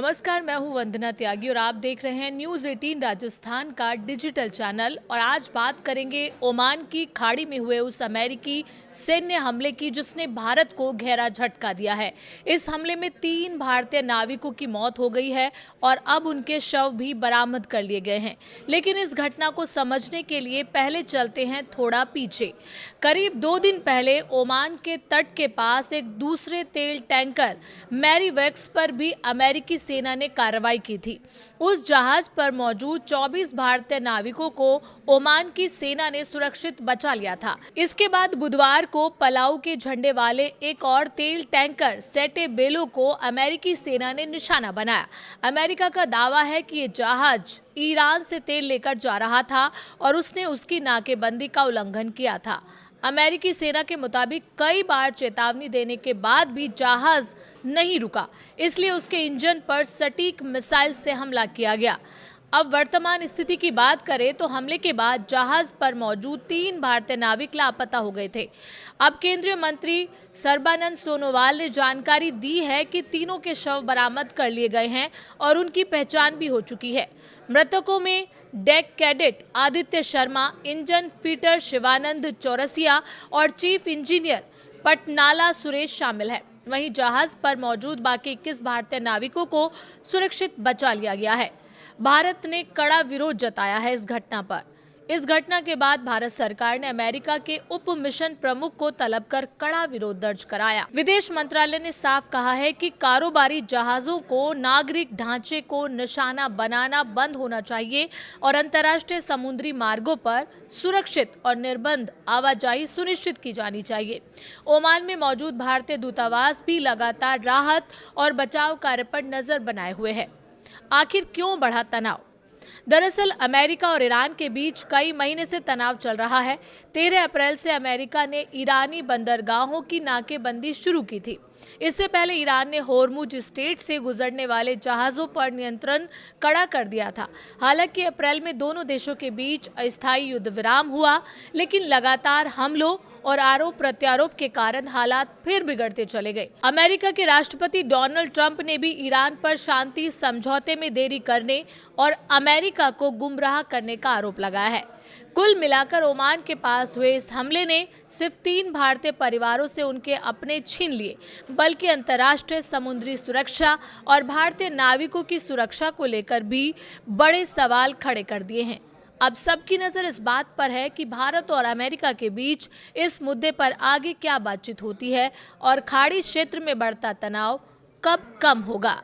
नमस्कार, मैं हूं वंदना त्यागी और आप देख रहे हैं न्यूज़ 18 राजस्थान का डिजिटल चैनल। और आज बात करेंगे ओमान की खाड़ी में हुए उस अमेरिकी सैन्य हमले की जिसने भारत को गहरा झटका दिया है। इस हमले में 3 भारतीय नाविकों की मौत हो गई है और अब उनके शव भी बरामद कर लिए गए हैं। लेकिन इस घटना को समझने के लिए पहले चलते हैं थोड़ा पीछे। करीब 2 दिन पहले ओमान के तट के पास एक दूसरे तेल टैंकर मैरीवेक्स पर भी अमेरिकी सेना ने कार्रवाई की थी। उस जहाज पर मौजूद 24 भारतीय नाविकों को ओमान की सेना ने सुरक्षित बचा लिया था। इसके बाद बुधवार को पलाऊ के झंडे वाले एक और तेल टैंकर सेटे बेलो को अमेरिकी सेना ने निशाना बनाया। अमेरिका का दावा है कि ये जहाज ईरान से तेल लेकर जा रहा था और उसने उसकी नाकेबंदी का उल्लंघन किया था। अमेरिकी सेना के मुताबिक कई बार चेतावनी देने के बाद भी जहाज नहीं रुका, इसलिए उसके इंजन पर सटीक मिसाइल से हमला किया गया। अब वर्तमान स्थिति की बात करें तो हमले के बाद जहाज पर मौजूद 3 भारतीय नाविक लापता हो गए थे। अब केंद्रीय मंत्री सर्बानंद सोनोवाल ने जानकारी दी है कि तीनों के शव बरामद कर लिए गए हैं और उनकी पहचान भी हो चुकी है। मृतकों में deck cadet Aditya Sharma, engine fitter Shivanand Chaurasia और चीफ इंजीनियर पटनाला सुरेश शामिल है। वहीं जहाज पर मौजूद बाकी 21 भारतीय नाविकों को सुरक्षित बचा लिया गया है। भारत ने कड़ा विरोध जताया है इस घटना पर। इस घटना के बाद भारत सरकार ने अमेरिका के उप मिशन प्रमुख को तलब कर कड़ा विरोध दर्ज कराया। विदेश मंत्रालय ने साफ कहा है कि कारोबारी जहाजों को नागरिक ढांचे को निशाना बनाना बंद होना चाहिए और अंतर्राष्ट्रीय समुद्री मार्गों पर सुरक्षित और निर्बाध आवाजाही सुनिश्चित की जानी चाहिए। ओमान में मौजूद भारतीय दूतावास भी लगातार राहत और बचाव कार्य पर नजर बनाए हुए है। आखिर क्यों बढ़ा तनाव? दरअसल अमेरिका और ईरान के बीच कई महीने से तनाव चल रहा है। 13 अप्रैल से अमेरिका ने ईरानी बंदरगाहों की नाकेबंदी शुरू की थी। इससे पहले ईरान ने होर्मुज स्ट्रेट से गुजरने वाले जहाजों पर नियंत्रण कड़ा कर दिया था। हालांकि अप्रैल में दोनों देशों के बीच अस्थायी युद्ध विराम हुआ, लेकिन लगातार हमलों और आरोप प्रत्यारोप के कारण हालात फिर बिगड़ते चले गए। अमेरिका के राष्ट्रपति डोनाल्ड ट्रंप ने भी ईरान पर शांति समझौते में देरी करने और अमेरिका को गुमराह करने का आरोप लगाया है। कुल मिलाकर ओमान के पास हुए इस हमले ने सिर्फ 3 भारतीय परिवारों से उनके अपने छीन लिए, बल्कि अंतर्राष्ट्रीय समुद्री सुरक्षा और भारतीय नाविकों की सुरक्षा को लेकर भी बड़े सवाल खड़े कर दिए हैं। अब सबकी नजर इस बात पर है कि भारत और अमेरिका के बीच इस मुद्दे पर आगे क्या बातचीत होती है और खाड़ी क्षेत्र में बढ़ता तनाव कब कम होगा।